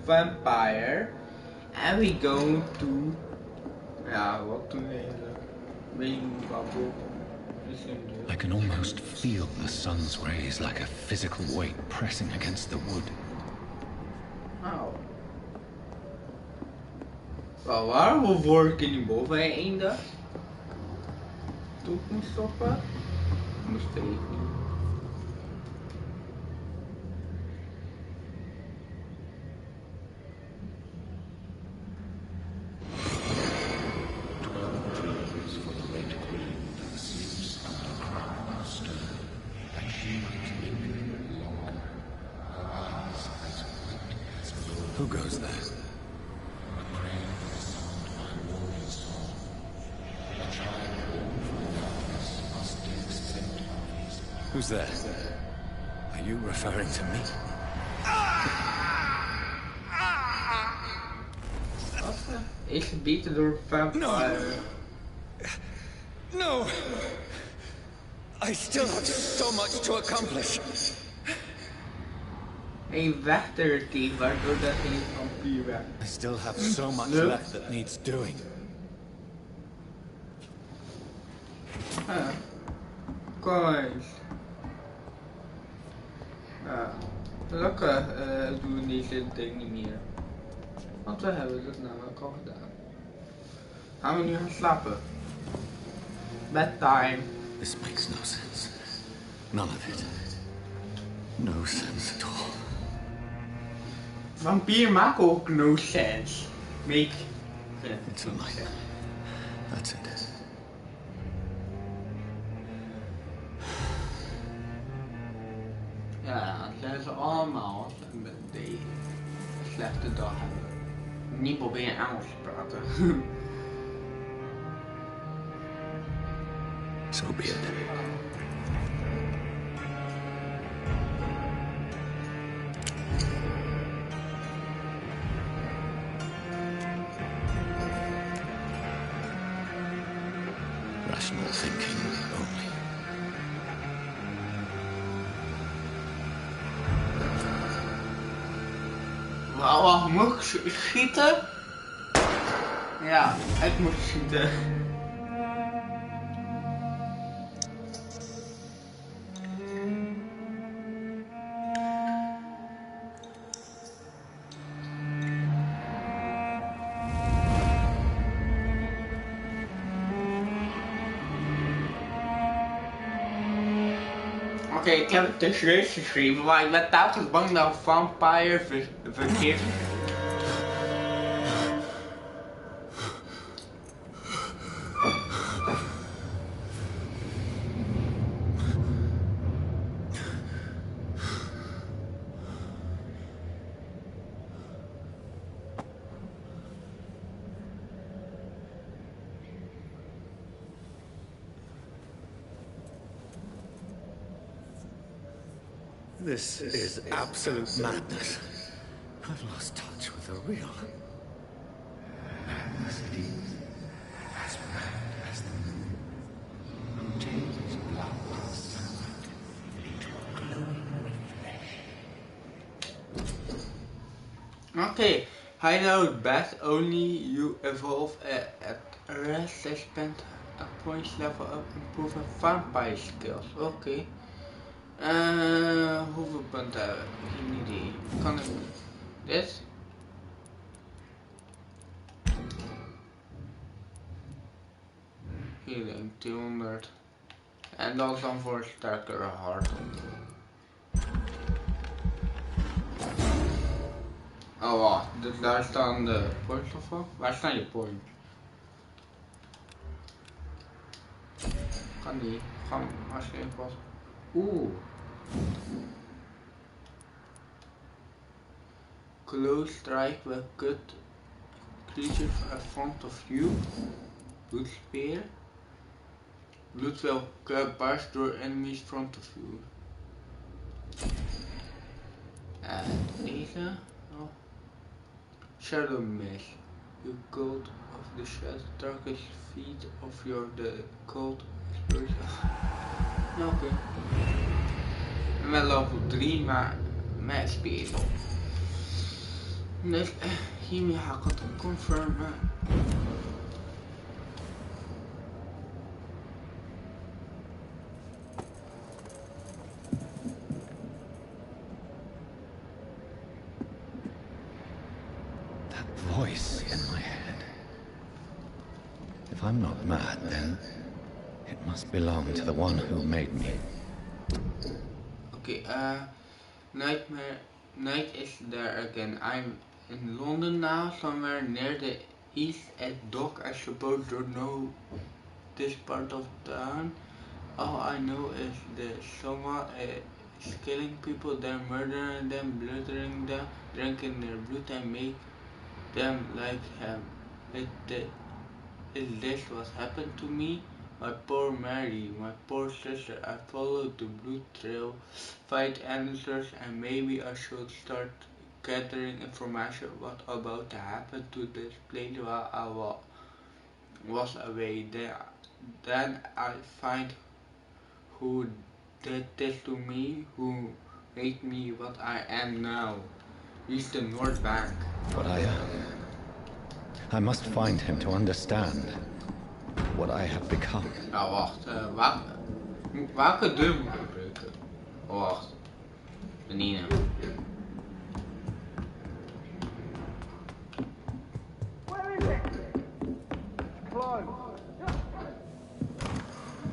Vanpyr. And we going to... Ja, wat doen we eigenlijk? Regenbubble. I can almost feel the sun's rays like a physical weight pressing against the wood. Nou. Wel, waarom word ik in die boven eenden? Toen ik moest stoppen? Ik moest even. Who goes there? Who's there? Are you referring to me? Wat? Is gebeten door Vanpyr. No! I still have so much to accomplish. Een wegteam waardoor dat geen vampier werd. I still have so much left that needs doing. Kom eens. Gelukkig doen we deze ding niet meer. Want we hebben het namelijk al gedaan. Gaan we nu gaan slapen? Bedtime. This makes no sense. None of it. No sense at all. Vampier maken ook no sense. Make sense. It's a nightmare. That's it. Ja, het zijn ze allemaal met die slechte dag hebben. Niet proberen Engels te praten. So be it. Rational thinking only. Wauw, moet ik schieten? Ja, ik moet schieten. Oké, ik heb het tussenuit geschreven, maar ik ben telkens bang dat Vanpyr verkeerd. This is absolute madness. I've lost touch with the real. Madness it is. As mad as the moon. Until its blood is summoned into a glowing flesh. Okay, hideout best only you evolve at rest spend a points level up improve vampire skills. Okay. Hoeveel punten hebben we? Geen idee. Kan ik dit? Healing 200. En dat is dan voor een sterkere hart. Oh wacht, dus daar staan de points of wat? Waar staan je points? Kan die? Gaan waarschijnlijk pas. Oeh. Close strike will cut creatures in front of you. Blood spear. Blood will pass through enemies in front of you. En deze. Oh. Shadow Mist. You cold of the shadow darkest feet of your the cold explosion. Oké. Met level 3, maar met speed. Dus hiermee ga ik het confirmen. That voice in my head. If I'm not mad, then it must belong to the one who made me. Okay, night is there again. I'm in London now, somewhere near the east at dock. I suppose don't know this part of town. All I know is that someone is killing people, they're murdering them, bloodering them, drinking their blood and make them like him. Is this what happened to me? My poor Mary, my poor sister. I followed the blood trail, find answers, and maybe I should start gathering information what about to happen to this place while I was away. Then I find who did this to me, who made me what I am now. He's the North Bank. What I am. I must find him to understand what I have become. Nou wacht, welke deur moet ik gebruiken? Oh wacht, Benina. Where is it? Close.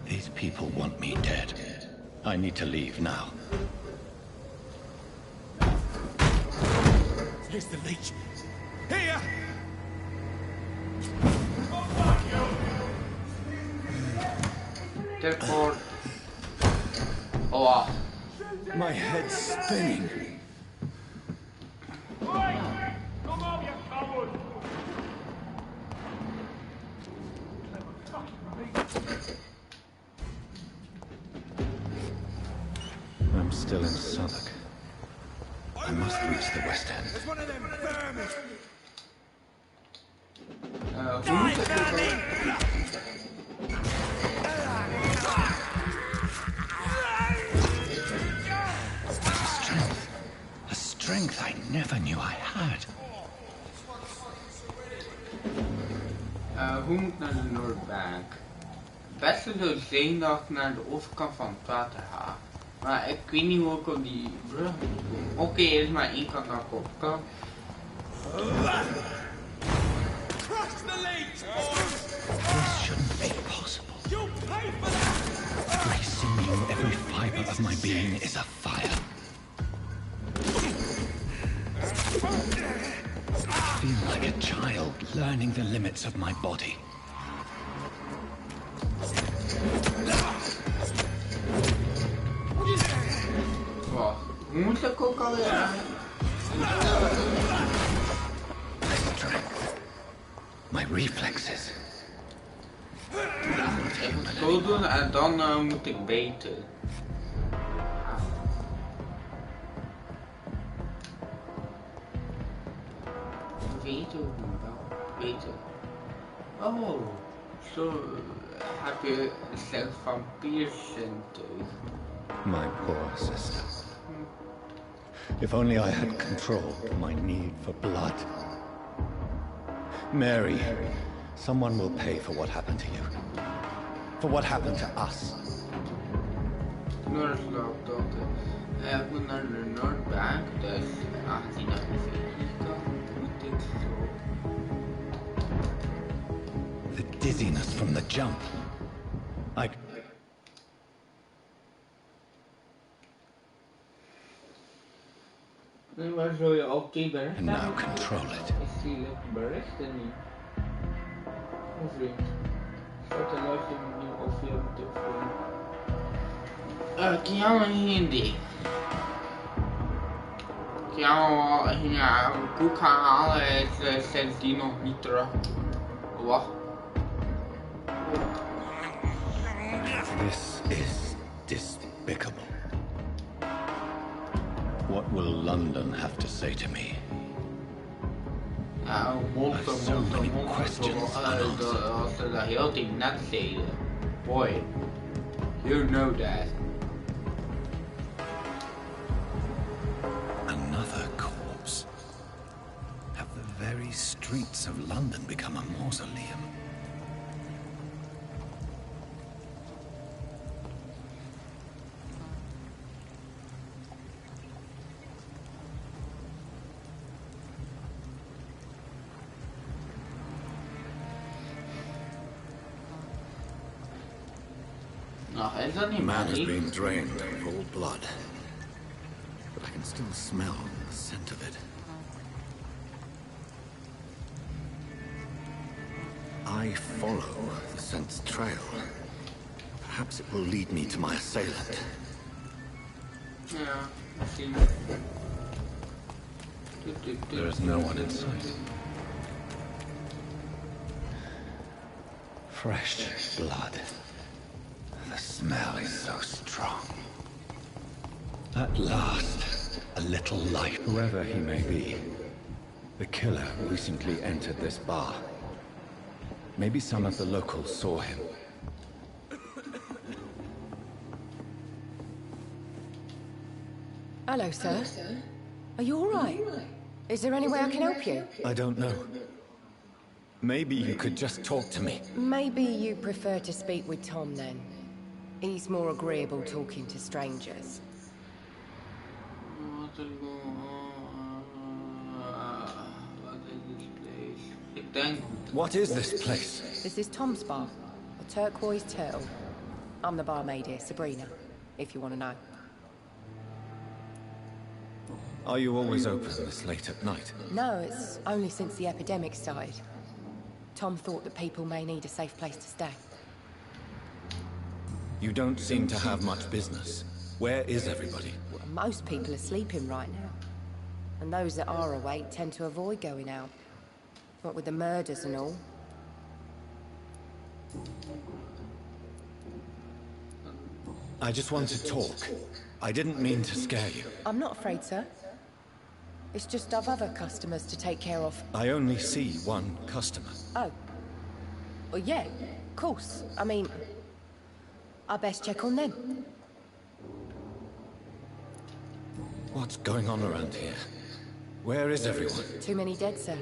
These people want me dead. I need to leave now. Here's the leech. Here! Teleport. Oh wacht. My head's spinning. Come on, you coward! I'm still in Southwark. I must reach the West End. There's one of them vermin! Hoe moet ik het A strength I never knew I had. Hoe moet ik naar de Noordbank? Het beste zou zijn dat ik naar de overkant van het water ga. Maar ik weet niet hoe ik op die brug moet komen. Oké, er is maar één kant dat ik op kan. Crush the leech, boys! This shouldn't be possible. You'll pay for that! Every sinew, every fiber of my being is afire. I feel like a child learning the limits of my body. Wacht, hoe moet ik ook alweer aan? My strength. My reflexes. Ik moet zo doen en dan moet ik beter. Weten hoe wel? Weten. Oh, zo heb je slechts Vanpyr zintuig. My poor sister. If only I had controlled my need for blood. Mary, someone will pay for what happened to you. For what happened to us. Noordslaapdochter. Ik moet naar de Noordbank, dus aangezien dat ik niet hier kan, moet ik zo. The dizziness from the jump. Nee, maar zou je ook die berichten And now control it. Is die berichten niet? Of vriend? Start een luisteren nu of via de telefoon. Kiana Hindi. Kiana ging een koek gaan halen en is sindsdien nog niet terug. Wacht. This is despicable. What will London have to say to me? Ja, monster, So monster, many monster. questions Als ze dat heel die net zeiden. Boy, you know that. Another corpse. very streets of London become a mausoleum. Is dat niet The man has magic? been drained of all blood, but I can still smell the scent of it. I follow the scent's trail. Perhaps it will lead me to my assailant. Ja, misschien. There is no one in sight. Fresh blood. The smell is so strong. At last, a little light. Whoever he may be, the killer recently entered this bar. Maybe some of the locals saw him. Hello, sir. Are you all right? Is there any way I can help you? I don't know. Maybe you could just talk to me. Maybe you prefer to speak with Tom, then. He's more agreeable talking to strangers. Wat is this place? Ik denk... What is this place? This is Tom's bar, the Turquoise Turtle. I'm the barmaid here, Sabrina, if you want to know. Are you always open this late at night? No, it's only since the epidemic started. Tom thought that people may need a safe place to stay. You don't seem to have much business. Where is everybody? Most people are sleeping right now. And those that are awake tend to avoid going out. What with the murders and all. I just want to talk. I didn't mean to scare you. I'm not afraid, sir. It's just I've other customers to take care of. I only see one customer. Oh. Well, yeah, of course. I mean, I best check on them. What's going on around here? Where is everyone? Too many dead, sir.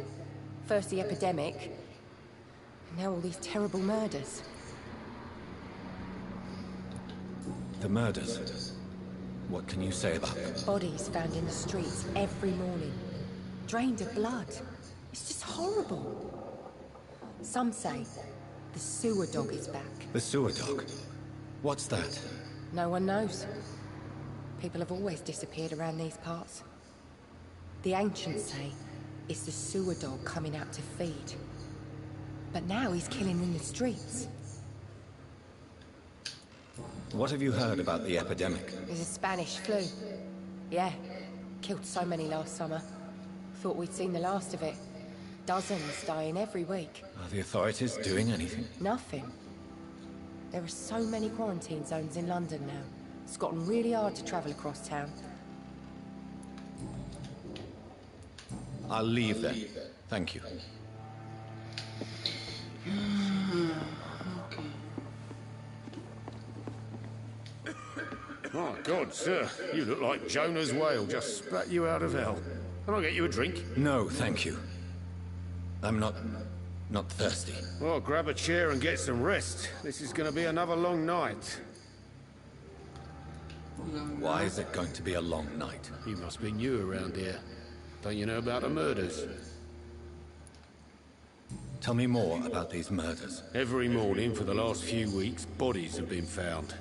First the epidemic, now all these terrible murders. The murders. What can you say about them? Bodies found in the streets every morning. Drained of blood. It's just horrible. Some say the sewer dog is back. The sewer dog? What's that? No one knows. People have always disappeared around these parts. The ancients say it's the sewer dog coming out to feed. But now he's killing in the streets. What have you heard about the epidemic? There's a Spanish flu. Yeah, killed so many last summer. Thought we'd seen the last of it. Dozens dying every week. Are the authorities doing anything? Nothing. There are so many quarantine zones in London now. It's gotten really hard to travel across town. I'll leave then. Thank you. My God, sir, you look like Jonah's whale just spat you out of hell. Can I get you a drink? No, thank you. I'm not thirsty. Well, grab a chair and get some rest. This is going to be another long night. Why is it going to be a long night? You must be new around here. Don't you know about the murders? Tell me more about these murders. Every morning for the last few weeks, bodies have been found.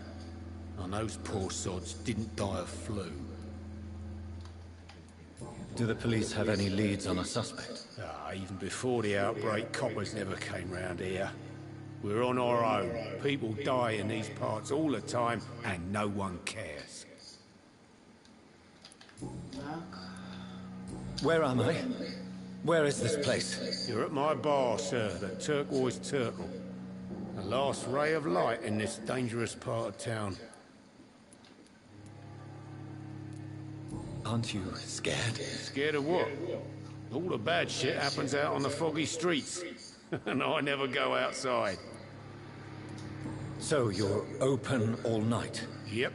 And those poor sods didn't die of flu. Do the police have any leads on a suspect? Even before the outbreak, coppers never came round here. We're on our own. People die in these parts all the time, and no one cares. Where am I? Where is this place? You're at my bar, sir, the Turquoise Turtle. The last ray of light in this dangerous part of town. Aren't you scared? Scared of what? All the bad shit happens out on the foggy streets. And I never go outside. So you're open all night? Yep.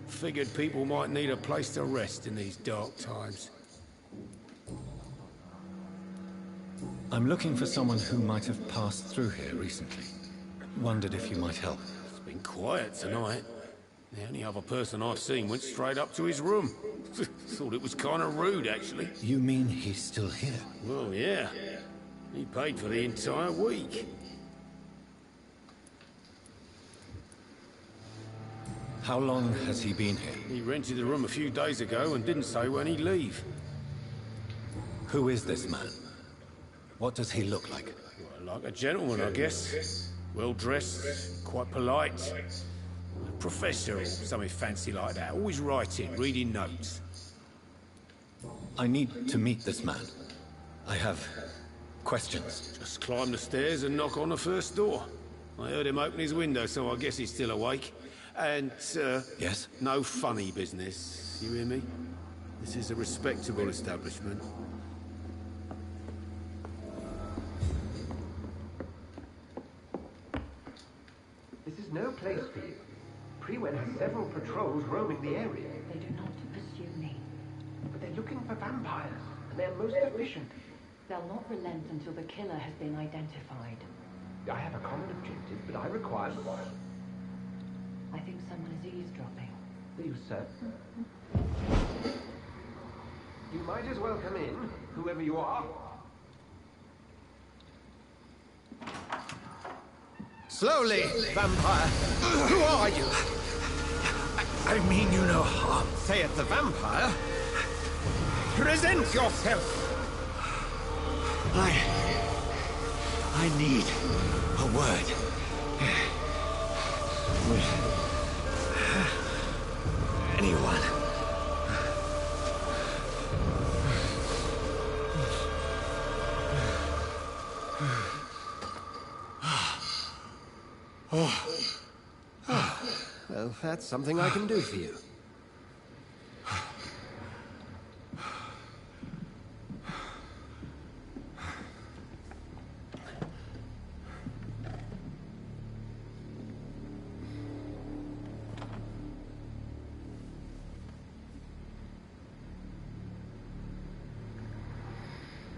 Figured people might need a place to rest in these dark times. I'm looking for someone who might have passed through here recently. Wondered if you might help. It's been quiet tonight. The only other person I've seen went straight up to his room. Thought it was kind of rude, actually. You mean he's still here? Well, yeah. He paid for the entire week. How long has he been here? He rented the room a few days ago and didn't say when he'd leave. Who is this man? What does he look like? Well, like a gentleman, I guess. Well-dressed, quite polite. A professor or something fancy like that. Always writing, reading notes. I need to meet this man. I have questions. Just climb the stairs and knock on the first door. I heard him open his window, so I guess he's still awake. And, Yes? no funny business. You hear me? This is a respectable establishment. This is no place for you. Prewen has several patrols roaming the area. They do not pursue me. But they're looking for vampires, and they're most efficient. They'll not relent until the killer has been identified. I have a common objective, but I require... I think someone is eavesdropping. Are you certain? You might as well come in, whoever you are. Slowly, vampire. Who are you? I mean you no harm. Say it, the vampire. Present yourself. I need a word. With anyone. Well, that's something I can do for you.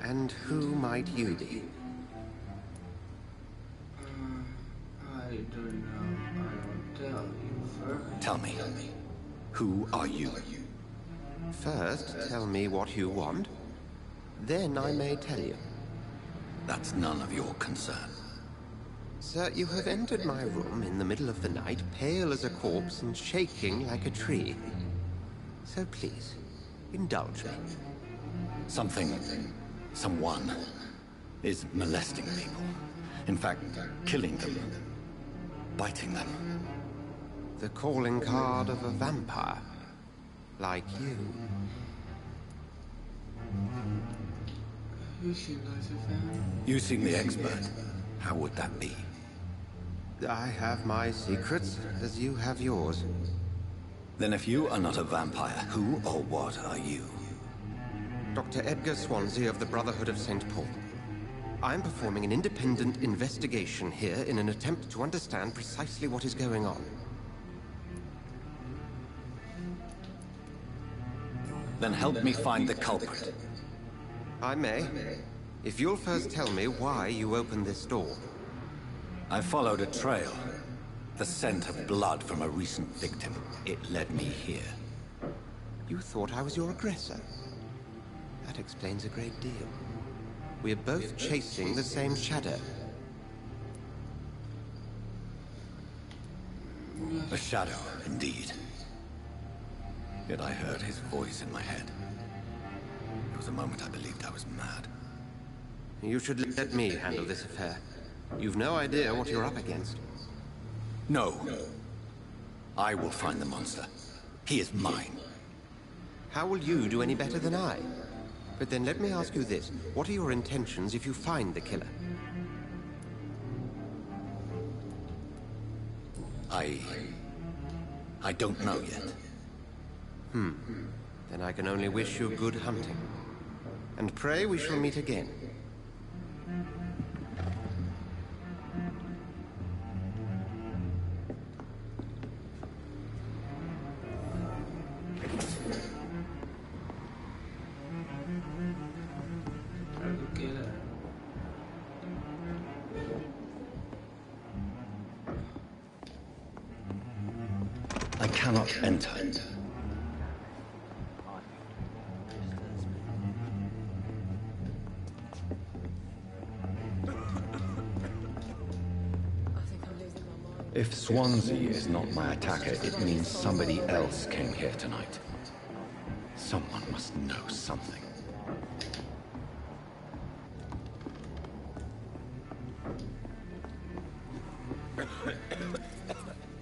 And who might you be? I don't know. I will tell you first. Tell me, who are you? First, tell me what you want. Then I may tell you. That's none of your concern. Sir, you have entered my room in the middle of the night, pale as a corpse and shaking like a tree. So please, indulge me. Someone is molesting people. In fact, killing them. Biting them. The calling card of a vampire. Like you. You seem like a fan. You seem the expert. How would that be? I have my secrets, as you have yours. Then if you are not a vampire, who or what are you? Dr. Edgar Swansea of the Brotherhood of St. Paul. I'm performing an independent investigation here in an attempt to understand precisely what is going on. Then help me find the culprit. I may, if you'll first tell me why you opened this door. I followed a trail. The scent of blood from a recent victim. It led me here. You thought I was your aggressor. That explains a great deal. We're both chasing the same shadow. A shadow, indeed. Yet I heard his voice in my head. There was a moment I believed I was mad. You should let me handle this affair. You've no idea what you're up against. No. I will find the monster. He is mine. How will you do any better than I? But then let me ask you this. What are your intentions if you find the killer? I don't know yet. Then I can only wish you good hunting. And pray we shall meet again. cannot enter. If Swansea is not my attacker, it means somebody else came here tonight. Someone must know something.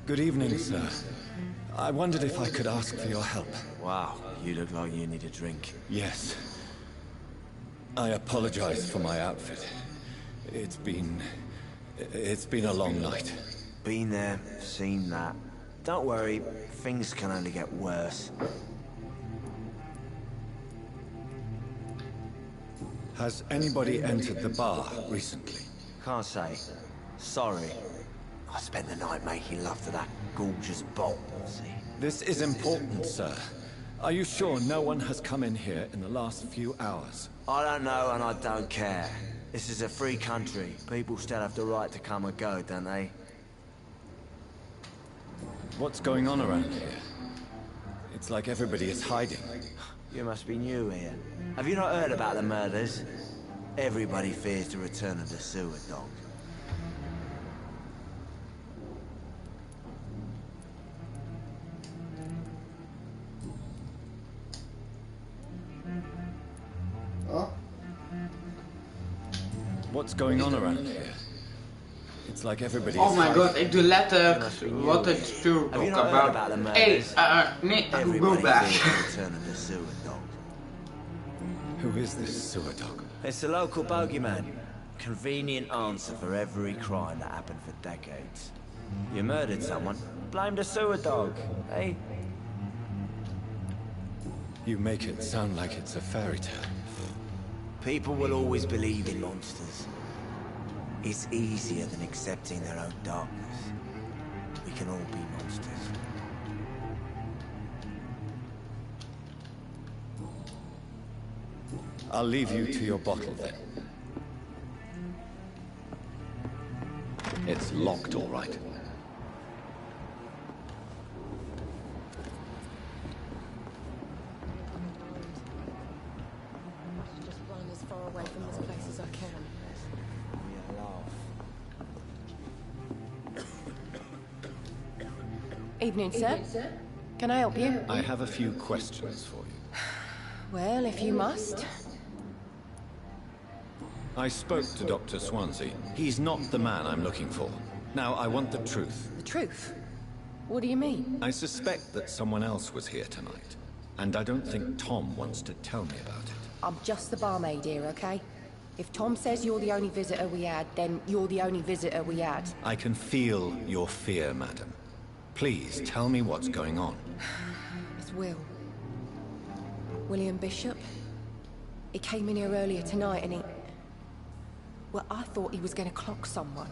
Good evening, sir. I wondered if I could ask for your help. Wow, you look like you need a drink. Yes. I apologize for my outfit. It's been a long night. Been there, seen that. Don't worry, things can only get worse. Has anybody entered the bar recently? Can't say. Sorry. I spent the night making love to that gorgeous bot, see? This is important, sir. Are you sure no one has come in here in the last few hours? I don't know and I don't care. This is a free country. People still have the right to come and go, don't they? What's going on around here? It's like everybody is hiding. You must be new here. Have you not heard about the murders? Everybody fears the return of the sewer dog. Oh, What's going on around here? It's like everybody oh is my hiding. god, ik doe letterlijk wat het stuur Have you ook not heard about. about the Hey, murders? nee, go Everybody back. fears the return of the sewer dog. Who is this sewer dog? It's the local bogeyman. Convenient answer for every crime that happened for decades. You murdered someone, blame the sewer dog, eh? You make it sound like it's a fairy tale. People will always believe in monsters. It's easier than accepting their own darkness. We can all be monsters. I'll leave you to your bottle then. It's locked, all right. Just run as far away from this place as I can. Evening, sir. Can I help you? I have a few questions for you. Well, if you must. I spoke to Dr. Swansea. He's not the man I'm looking for. Now, I want the truth. The truth? What do you mean? I suspect that someone else was here tonight. And I don't think Tom wants to tell me about it. I'm just the barmaid here, okay? If Tom says you're the only visitor we had, then you're the only visitor we had. I can feel your fear, madam. Please, tell me what's going on. It's Will. William Bishop. He came in here earlier tonight and he... Well, I thought he was going to clock someone.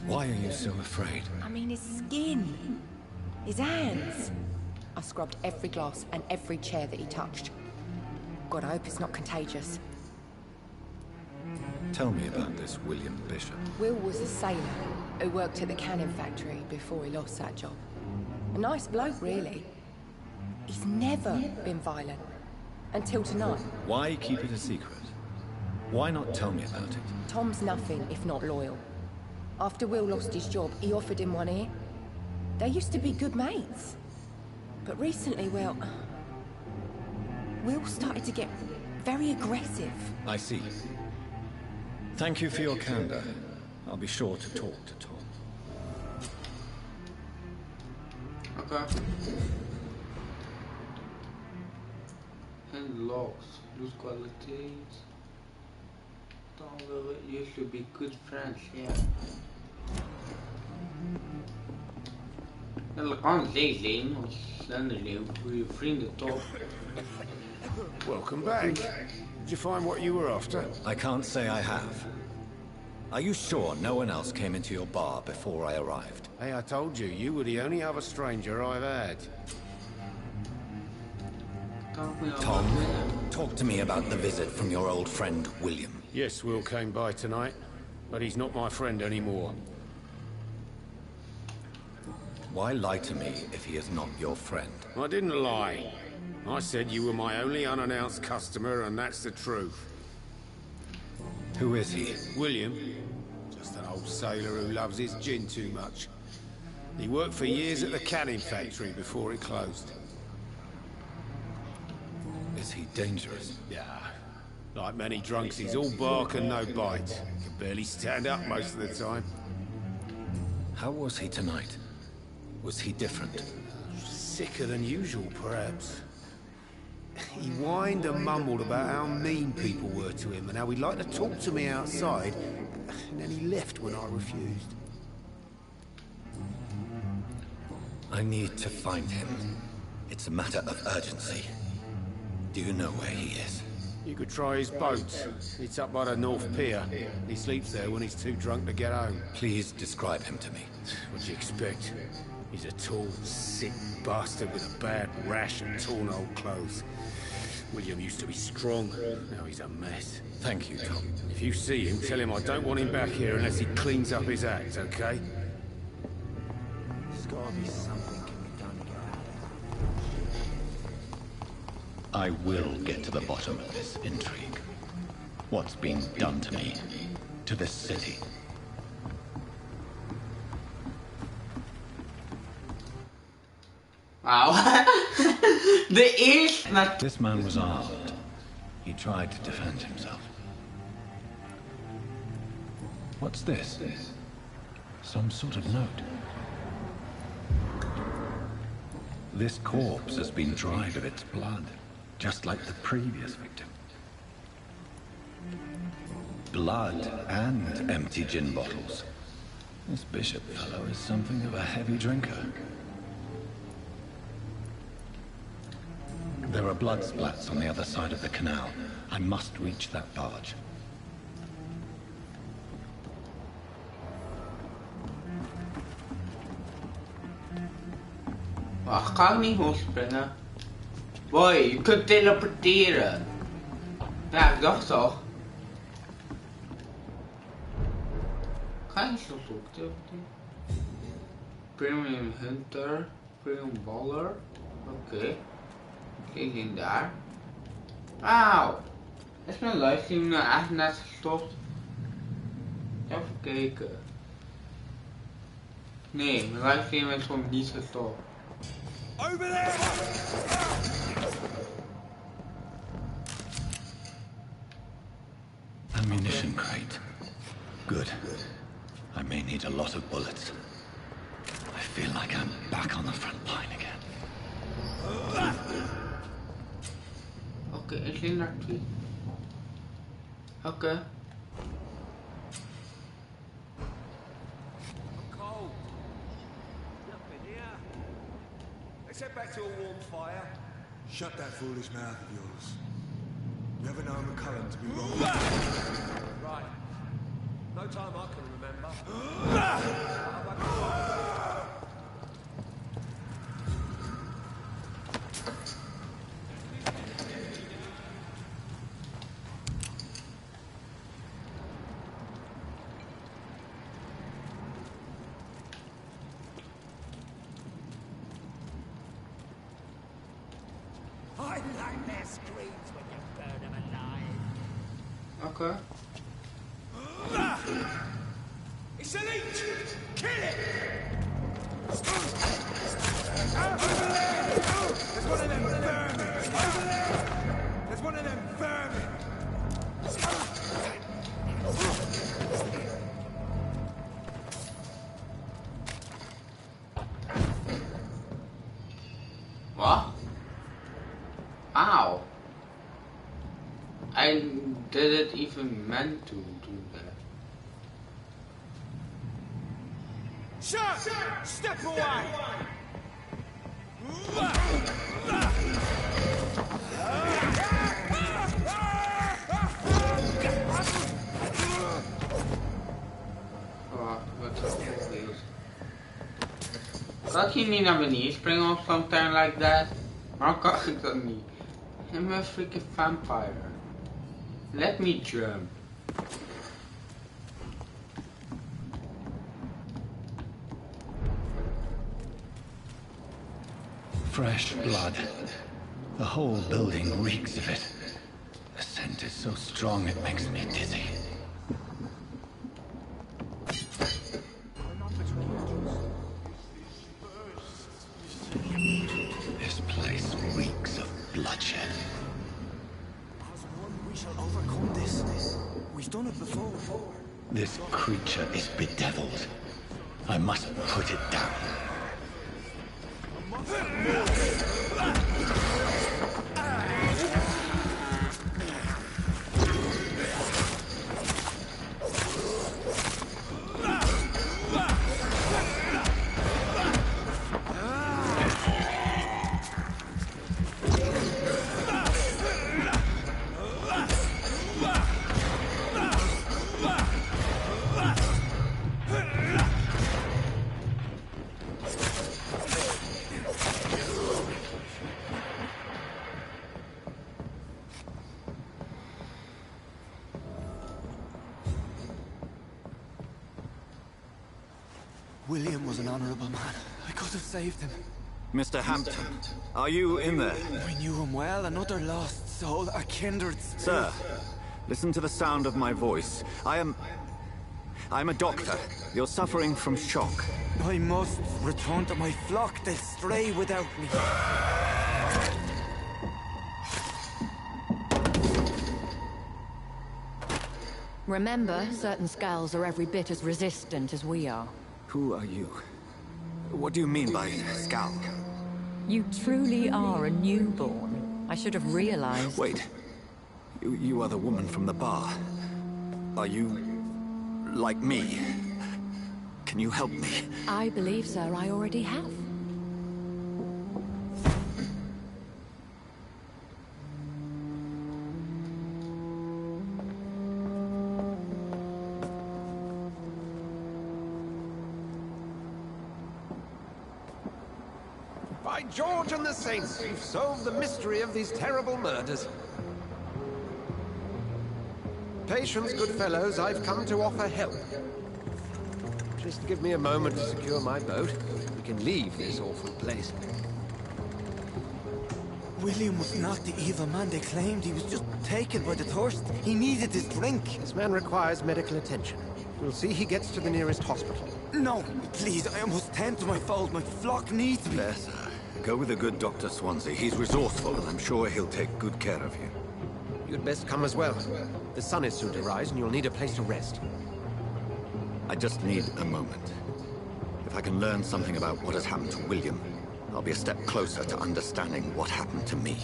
Why are you so afraid? I mean, his skin. His hands. I scrubbed every glass and every chair that he touched. God, I hope it's not contagious. Tell me about this William Bishop. Will was a sailor who worked at the cannon factory before he lost that job. A nice bloke, really. He's never been violent. Until tonight. Why keep it a secret? Why not tell me about it? Tom's nothing if not loyal. After Will lost his job, he offered him one ear. They used to be good mates. But recently, well... Will started to get very aggressive. I see. Thank you for your candor. I'll be sure to talk to Tom. Okay. And lost. Lose qualities. Tom will used to be good friends, yeah. En we gaan lezen, want suddenly goede vrienden toch. Welcome back. Did you find what you were after? I can't say I have. Are you sure no one else came into your bar before I arrived? Hey, I told you, you were the only other stranger I've had. Tom, talk to me about the visit from your old friend, William. Yes, Will came by tonight, but he's not my friend anymore. Why lie to me if he is not your friend? I didn't lie. I said you were my only unannounced customer, and that's the truth. Who is he? William. Just an old sailor who loves his gin too much. He worked for years at the canning factory before it closed. Is he dangerous? Yeah. Like many drunks, he's all bark and no bite. Can barely stand up most of the time. How was he tonight? Was he different? Sicker than usual, perhaps. He whined and mumbled about how mean people were to him and how he'd like to talk to me outside, and then he left when I refused. I need to find him. It's a matter of urgency. Do you know where he is? You could try his boat. It's up by the North Pier. He sleeps there when he's too drunk to get home. Please describe him to me. What'd you expect? He's a tall, sick bastard with a bad rash and torn old clothes. William used to be strong. Now he's a mess. Thank you, Tom. If you see him, tell him I don't want him back here unless he cleans up his act, okay? There's gotta be something can be done to get out of I will get to the bottom of this intrigue. What's been done to me, to this city. Wow. This man was armed. He tried to defend himself. What's this? Some sort of note. This corpse has been dried of its blood, just like the previous victim. Blood and empty gin bottles. This bishop fellow is something of a heavy drinker. There are blood splats on the other side of the canal. I must reach that barge. Wacht, kan ik niet hoogspringen? Boy, je kunt teleporteren. Ja, ik dacht toch. Kan je zo zo teleporteren? Premium Hunter, Premium Baller. Oké. Kijk in daar. Auw. Is mijn livestream nou eigenlijk net gestopt? Even kijken. Nee, mijn livestream is gewoon niet gestopt. Over there! Ammunition crate. Good. I may need a lot of bullets. I feel like I'm back on the front line again. Oké, ik zie naar 2. Oké. I'm cold. Nothing here. Let's head back to a warm fire. Shut that foolish mouth of yours. You ever know McCullen to be wrong? Right. No time I can remember. I like their screams when you burn them alive. Oké. It's a leech! Kill it! There's one of them vermin! Over there! There's one of them vermin! What? Ow. I didn't even meant to do that. Shut! Step away! Kan ik hier niet naar beneden springen of something like that? Waarom kan ik dat niet? I'm a freaking vampire. Let me jump. Fresh blood. The whole building reeks of it. The scent is so strong it makes me dizzy. This place reeks of bloodshed. As one, we shall overcome this. We've done it before. This creature is bedeviled. I must put it down. William was an honorable man. I could have saved him. Mr. Hampton, are you in there? We knew him well, another lost soul, a kindred spirit. Sir, listen to the sound of my voice. I'm a doctor. You're suffering from shock. I must return to my flock. They'll stray without me. Remember, certain skulls are every bit as resistant as we are. Who are you? What do you mean by Scal? You truly are a newborn. I should have realized. Wait. You are the woman from the bar. Are you... like me? Can you help me? I believe, sir, I already have. By George and the Saints, we've solved the mystery of these terrible murders. Patience, good fellows, I've come to offer help. Just give me a moment to secure my boat. We can leave this awful place. William was not the evil man they claimed. He was just taken by the thirst. He needed his drink. This man requires medical attention. We'll see he gets to the nearest hospital. No, please, I must tend to my fold. My flock needs me. There, sir. Go with the good Dr. Swansea. He's resourceful, and I'm sure he'll take good care of you. You'd best come as well. The sun is soon to rise, and you'll need a place to rest. I just need a moment. If I can learn something about what has happened to William, I'll be a step closer to understanding what happened to me.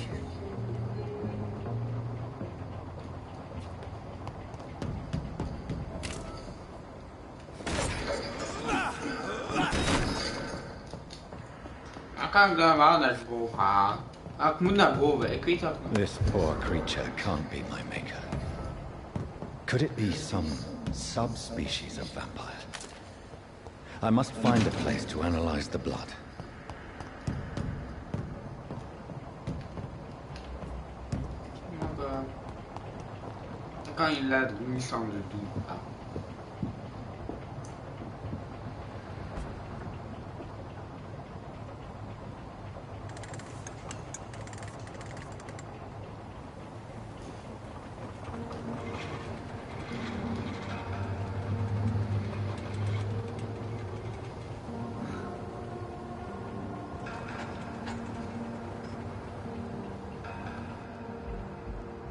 This poor creature can't be my maker. Could it be some subspecies of vampire? I must find a place to analyze the blood. Kan je letterlijk niet anders doen.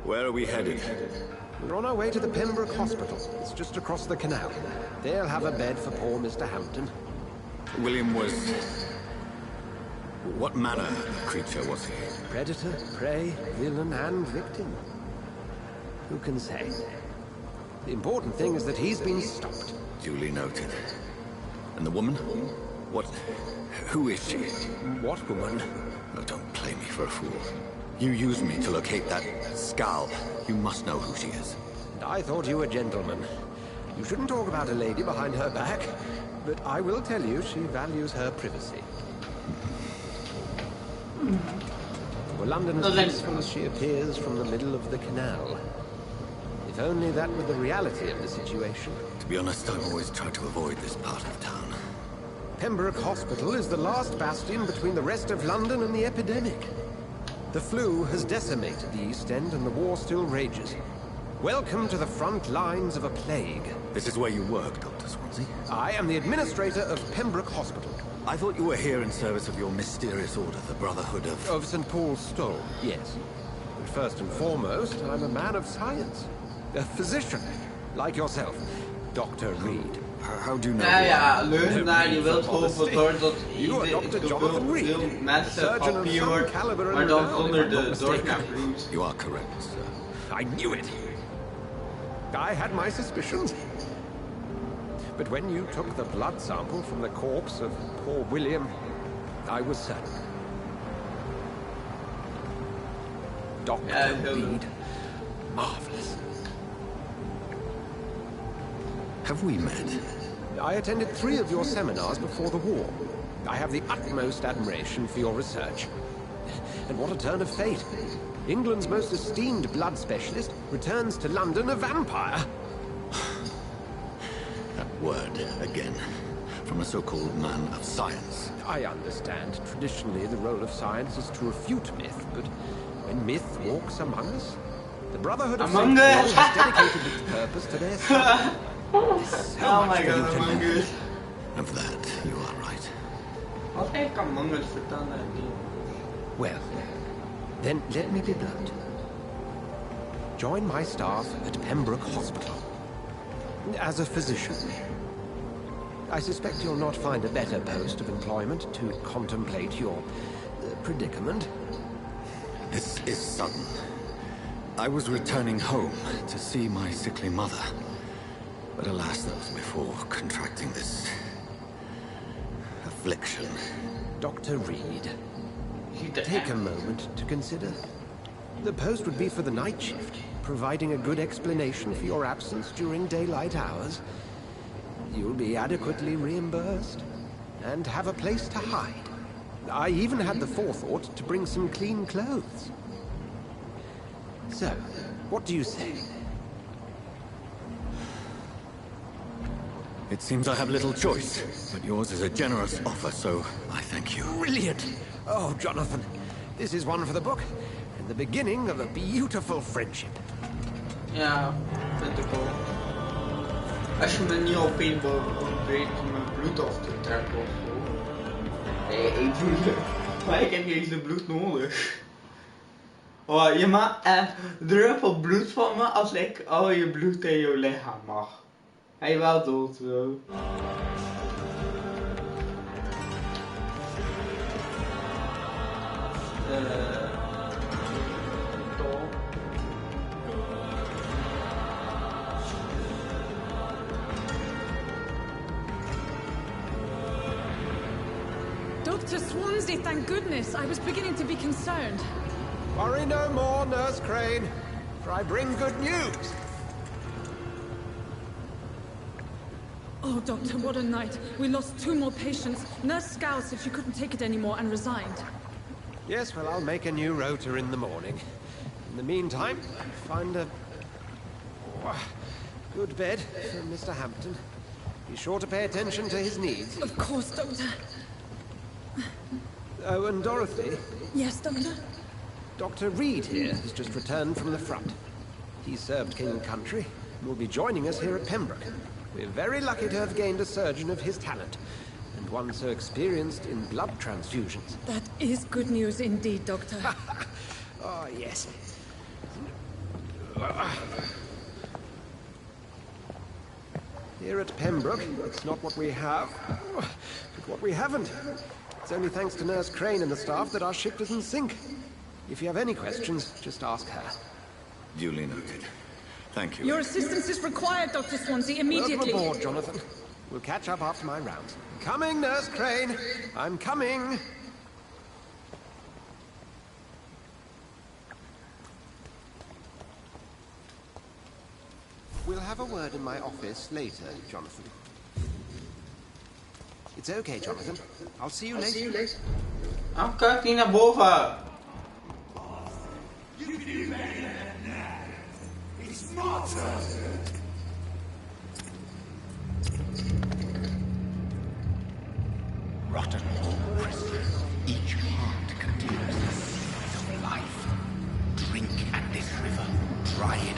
Where are we headed? We're on our way to the Pembroke Hospital. It's just across the canal. They'll have a bed for poor Mr. Hampton. William was... what manner of creature was he? Predator, prey, villain, and victim. Who can say? The important thing is that he's been stopped. Duly noted. And the woman? What... who is she? What woman? Oh, don't play me for a fool. You used me to locate that skull. You must know who she is. And I thought you a gentleman. You shouldn't talk about a lady behind her back, but I will tell you she values her privacy. Well, London is peaceful as she appears from the middle of the canal. If only that were the reality of the situation. To be honest, I've always tried to avoid this part of town. Pembroke Hospital is the last bastion between the rest of London and the epidemic. The flu has decimated the East End and the war still rages. Welcome to the front lines of a plague. This is where you work, Dr. Swansea? I am the administrator of Pembroke Hospital. I thought you were here in service of your mysterious order, the Brotherhood of... Of St. Paul's Stole, yes. But first and foremost, I'm a man of science. A physician, like yourself, Dr. Reed. How do you know? Ja, leugenaar, je wilt gewoon verzorgen dat You are Dr. Jonathan Reed, veel mensen surgeon of papier some wordt, caliber maar and dan renown, zonder if I'm not de mistaken. doorknapbloed. You are correct, sir. I knew it! I had my suspicions. But when you took the blood sample from the corpse of poor William, I was certain. Dr. Reed. Marvelous. Have we met? I attended 3 of your seminars before the war. I have the utmost admiration for your research. And what a turn of fate. England's most esteemed blood specialist returns to London a vampire. That word, again. From a so-called man of science. I understand. Traditionally, the role of science is to refute myth, but when myth walks among us, the Brotherhood of St. Paul has dedicated its purpose to their son. Oh my god, Among Us. Of that, you are right. Wat heeft Among Us verteld aan die? Well, then let me be blunt. Join my staff at Pembroke Hospital. As a physician. I suspect you'll not find a better post of employment to contemplate your predicament. This is sudden. I was returning home to see my sickly mother. But alas, that was before contracting this... affliction. Dr. Reed, take a moment to consider. The post would be for the night shift, providing a good explanation for your absence during daylight hours. You'll be adequately reimbursed, and have a place to hide. I even had the forethought to bring some clean clothes. So, what do you say? It seems I have little choice, but yours is a generous offer, so I thank you. Brilliant! Oh, Jonathan, this is one for the book, and the beginning of a beautiful friendship. Ja, vind ik wel. Als je me niet op paintball weet om mijn bloed af te trekken of zo. Nee, ik doe het. Maar ik heb niet eens de bloed nodig. Oh, je mag druppel bloed van me als ik al je bloed in je lichaam mag. Hij wel dood zo. Dr. Swansea, thank goodness. I was beginning to be concerned. Worry no more, Nurse Crane, for I bring good news. Oh, Doctor, what a night. We lost 2 more patients. Nurse Scow said she couldn't take it anymore and resigned. Yes, well, I'll make a new rota in the morning. In the meantime, find a good bed for Mr. Hampton. Be sure to pay attention to his needs. Of course, Doctor. Oh, and Dorothy? Yes, Doctor? Dr. Reed here has just returned from the front. He served King and Country and will be joining us here at Pembroke. We're very lucky to have gained a surgeon of his talent, and one so experienced in blood transfusions. That is good news indeed, Doctor. Oh, yes. Here at Pembroke, it's not what we have, but what we haven't. It's only thanks to Nurse Crane and the staff that our ship doesn't sink. If you have any questions, just ask her. Duly noted. Thank you. Your assistance is required, Dr. Swansea, immediately. Welcome aboard, Jonathan. We'll catch up after my rounds. Coming, Nurse Crane. I'm coming. We'll have a word in my office later, Jonathan. It's okay, Jonathan. I'll see you later. Waarom kan ik niet naar boven? trying.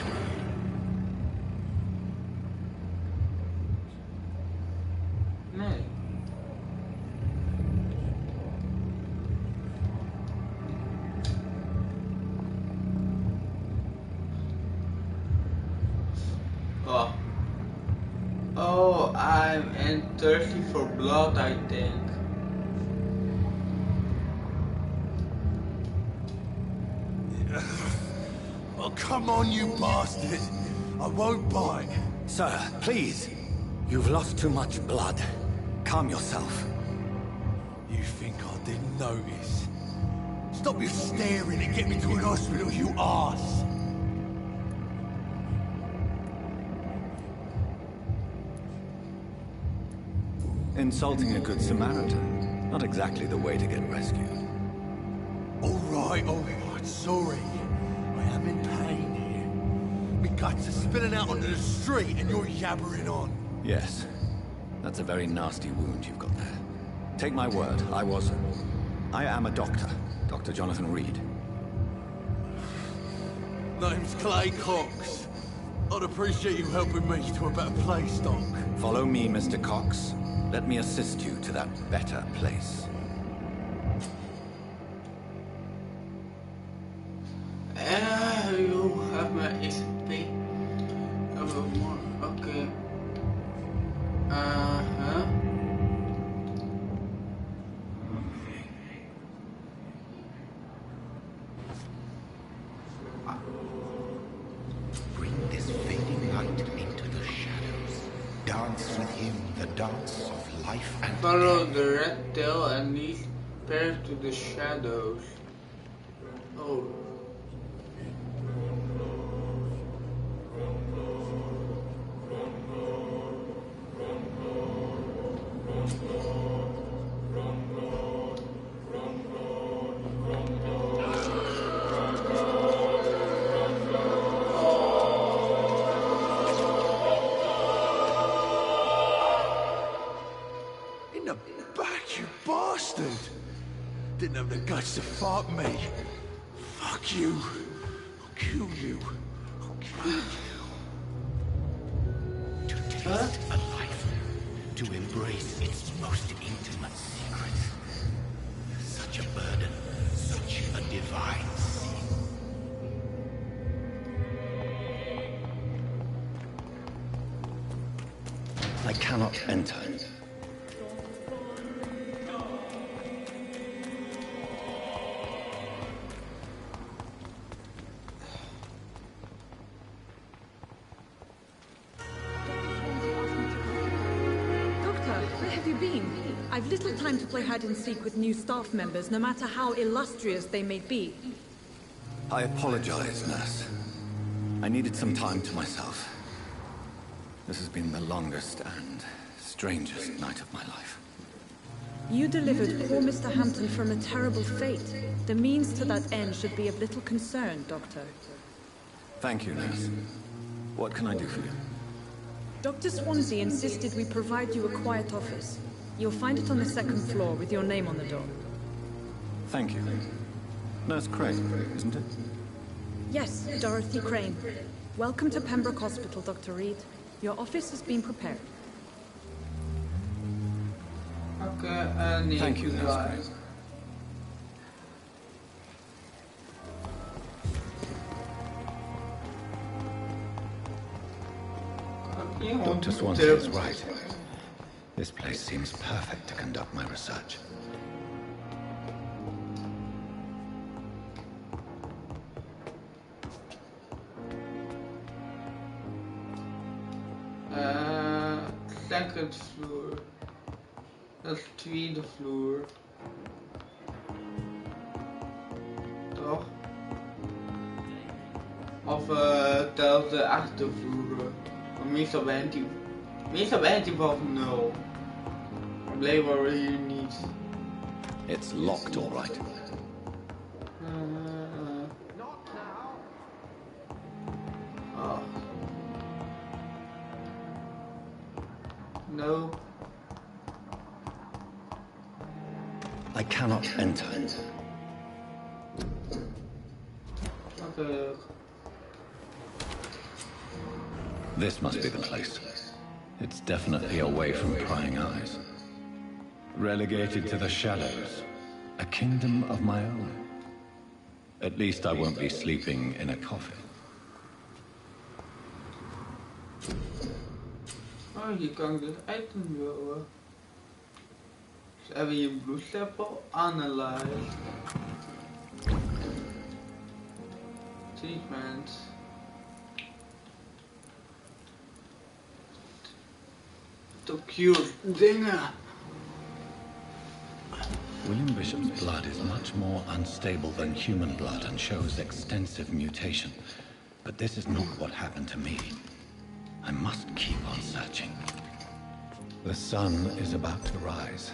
Nee. Oh. Oh, I'm thirsty for blood, I think. Oh, come on, you bastard. I won't bite. Sir, please. You've lost too much blood. Calm yourself. You think I didn't notice? Stop your staring and get me to an hospital, you arse! Insulting a good Samaritan. Not exactly the way to get rescued. Alright, sorry. I am in pain here. My guts are spilling out onto the street and you're yabbering on. Yes. That's a very nasty wound you've got there. Take my word, I am a doctor. Dr. Jonathan Reed. Name's Clay Cox. I'd appreciate you helping me to a better place, Doc. Follow me, Mr. Cox. Let me assist you to that better place. You have my XP. More. Okay. Bring this fading light into the shadows. Dance with him the dance of life and Follow the red tail and lead Pyr to the shadows. Oh. In the back, you bastard! Didn't have the guts to fuck me. Fuck you. I'll kill you. I'll kill you. to taste a life, to embrace its most intimate secrets. Such a burden, such a divine sin. I cannot enter. Where have you been? I've little time to play hide and seek with new staff members, no matter how illustrious they may be. I apologize, nurse. I needed some time to myself. This has been the longest and strangest night of my life. You delivered poor Mr. Hampton from a terrible fate. The means to that end should be of little concern, Doctor. Thank you, nurse. What can I do for you? Dr. Swansea insisted we provide you a quiet office. You'll find it on the second floor with your name on the door. Thank you. Nurse Crane, isn't it? Yes, Dorothy Crane. Welcome to Pembroke Hospital, Dr. Reed. Your office has been prepared. Okay, thank you, Nurse Crane. Dr. Swansea is right. This place seems perfect to conduct my research. Second floor. Dat is tweede vloer. Toch? Of telt de achtervloeren. Want meestal bent hij boven 0. Blijkbaar hier niet. It's locked, all right. Oh. No. I cannot enter. Okay. This must be the place. It's definitely away from prying eyes. Relegated to the shadows. A kingdom of my own. At least I won't be sleeping in a coffin. Oh, hier kan ik dit item bouwen. Dus hebben we hier bloedstempel, analyze. Treatment. To cure dingen. William Bishop's blood is much more unstable than human blood and shows extensive mutation. But this is not what happened to me. I must keep on searching. The sun is about to rise.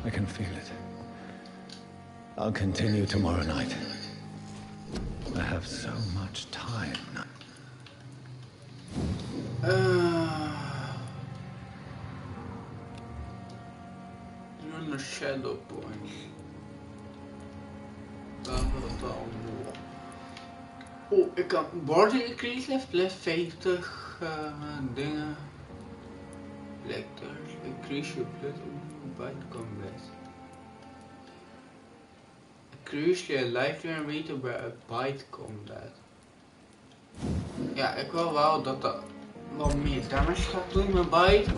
I can feel it. I'll continue tomorrow night. I have so much time now. Run a shadow point. Oh, ik kan border increase left, plus 50 dingen. Lectors, increase your blood bite combat. Increase your life and meter bij a bite combat. Ja, ik wil wel dat dat wat meer damage gaat doen met bite.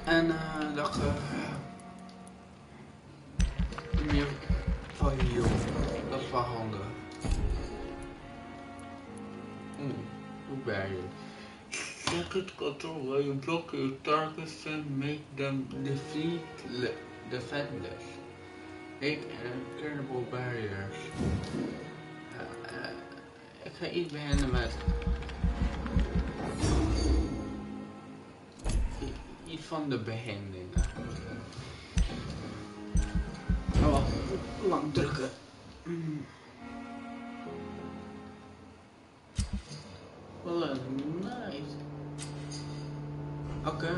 En dat je meer van heal. Dat is wel handig. Hoe ben je? Second control where you block your targets and make them defenseless. Make incredible barriers. Ik ga iets beginnen met iets van de behendingen. Oh, lang drukken. Well, nice. Okay.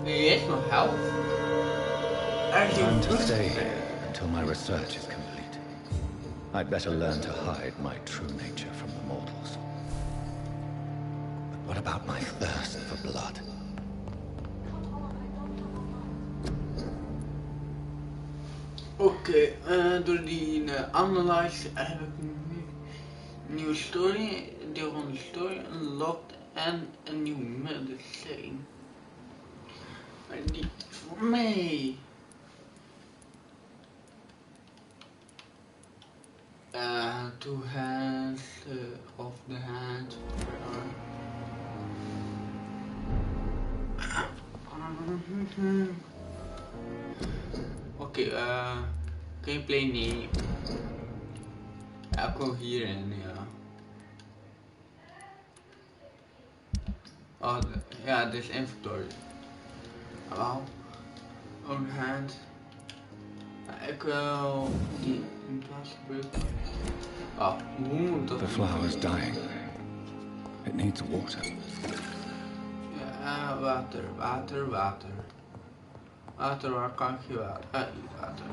Yes, no help. Time to stay here until my research is complete. I'd better learn to hide my true nature from the mortals. But what about my thirst for blood? Oké, door die analyze heb ik een nieuwe story, deel van de story unlocked en een nieuw medicijn. Maar die voor mij. Two hands of the hand. Oké, gameplay niet. Ja, ik wil hierin, ja. Oh, ja, dit is inventory. Wauw. Own hand. Ja, ik wil die in plaats gebruiken. Oh, dat The flower is dying. It needs water. Ja, water, water, water. Water, waar kan ik je water? Water.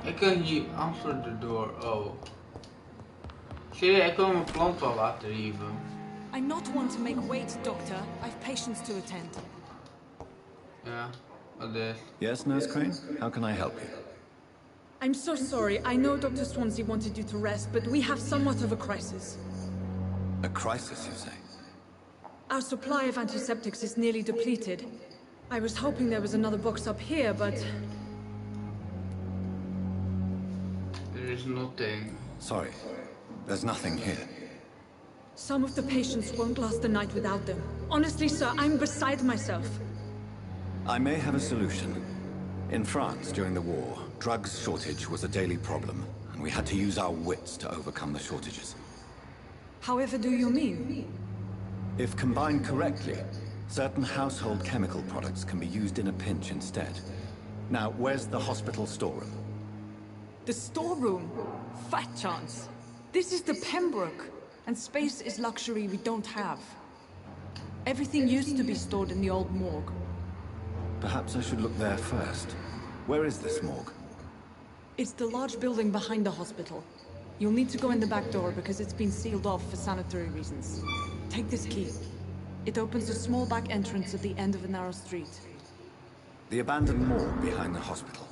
Ik kan hier answer the door. Oh. Serieus, ik wil mijn plant wel water geven. I'm not one to make wait, Doctor. I've patients to attend. Ja, wat is? Yes, Nurse Crane? How can I help you? I'm so sorry. I know Dr. Swansea wanted you to rest, but we have somewhat of a crisis. A crisis, you say? Our supply of antiseptics is nearly depleted. I was hoping there was another box up here, but... There is nothing. Sorry, there's nothing here. Some of the patients won't last the night without them. Honestly, sir, I'm beside myself. I may have a solution. In France, during the war, drugs shortage was a daily problem, and we had to use our wits to overcome the shortages. However do you mean? If combined correctly, certain household chemical products can be used in a pinch instead. Now, where's the hospital storeroom? The storeroom? Fat chance. This is the Pembroke, and space is luxury we don't have. Everything used to be stored in the old morgue. Perhaps I should look there first. Where is this morgue? It's the large building behind the hospital. You'll need to go in the back door because it's been sealed off for sanitary reasons. Take this key. It opens a small back entrance at the end of a narrow street. The abandoned morgue behind the hospital.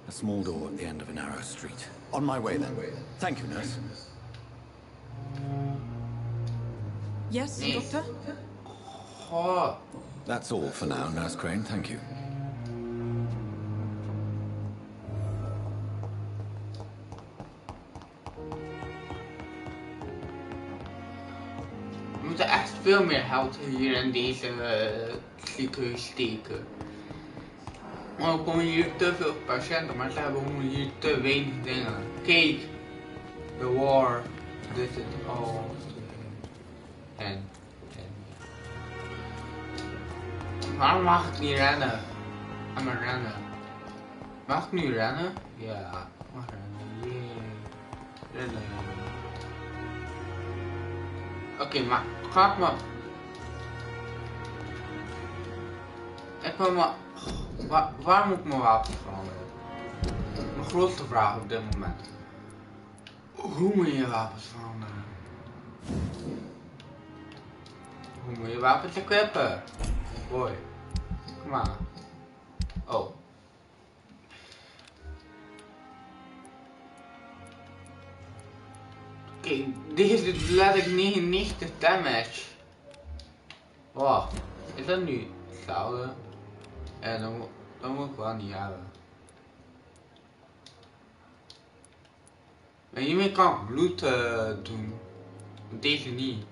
A small door at the end of a narrow street. On my way then. Thank you, nurse. Yes, Doctor? Oh. That's all for now, Nurse Crane. Thank you. We moeten echt veel meer geld hier in deze ziekenhuis steken. Maar we komen hier te veel patiënten, maar ze hebben hier te weinig dingen. Kijk, the war, this is all. En. Waarom mag ik niet rennen? Ga maar rennen. Mag ik nu rennen? Ja, mag rennen. Yeah. Rennen. Oké, maar ga ik me... Ik wil me... Waar moet ik mijn wapen veranderen? Mijn grootste vraag op dit moment. Hoe moet je wapens veranderen? Hoe moet je wapens equippen? Boy. Kom maar. Oh. Kijk, deze doet letterlijk 99 damage. Wacht, is dat nu hetzelfde? Ja, dan moet ik wel niet hebben. Maar hiermee kan ik bloed doen. Deze niet.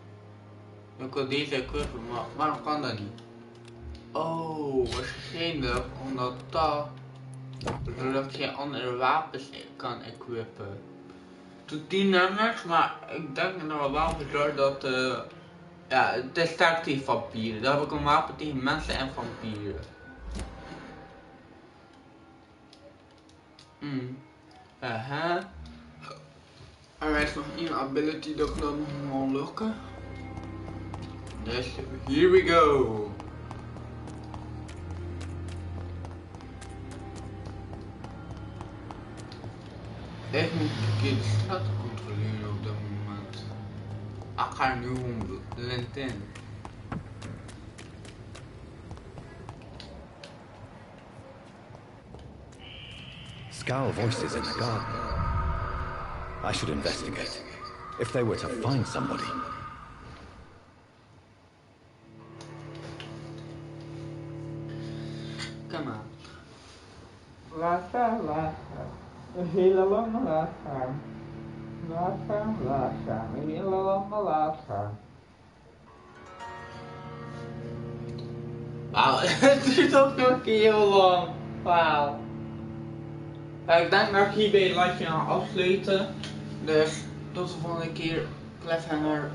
Ik wil deze equippen, maar waarom kan dat niet? Oh, waarschijnlijk omdat zodat ik geen andere wapens kan equippen. Doet 10 damage, maar ik denk dat er wel gezorgd dat ja, het is sterk tegen vampieren. Dan heb ik een wapen tegen mensen en vampieren. Er is nog één ability dat ik dan nog moet lukken. Dus here we go. Ik moet een keer de stad controleren op dit moment. Ik ga er nu gewoon blend in. Scowl voices in the garden. I should investigate. If they were to find somebody. Come on. Last time. Een hele lange laadscherm. Laadscherm. Een hele lange laadscherm. Wauw, het duurt ook nog een keer heel lang. Wauw. Ik denk dat ik hierbij het live gaan afsluiten. Dus tot de volgende keer. Cliffhanger.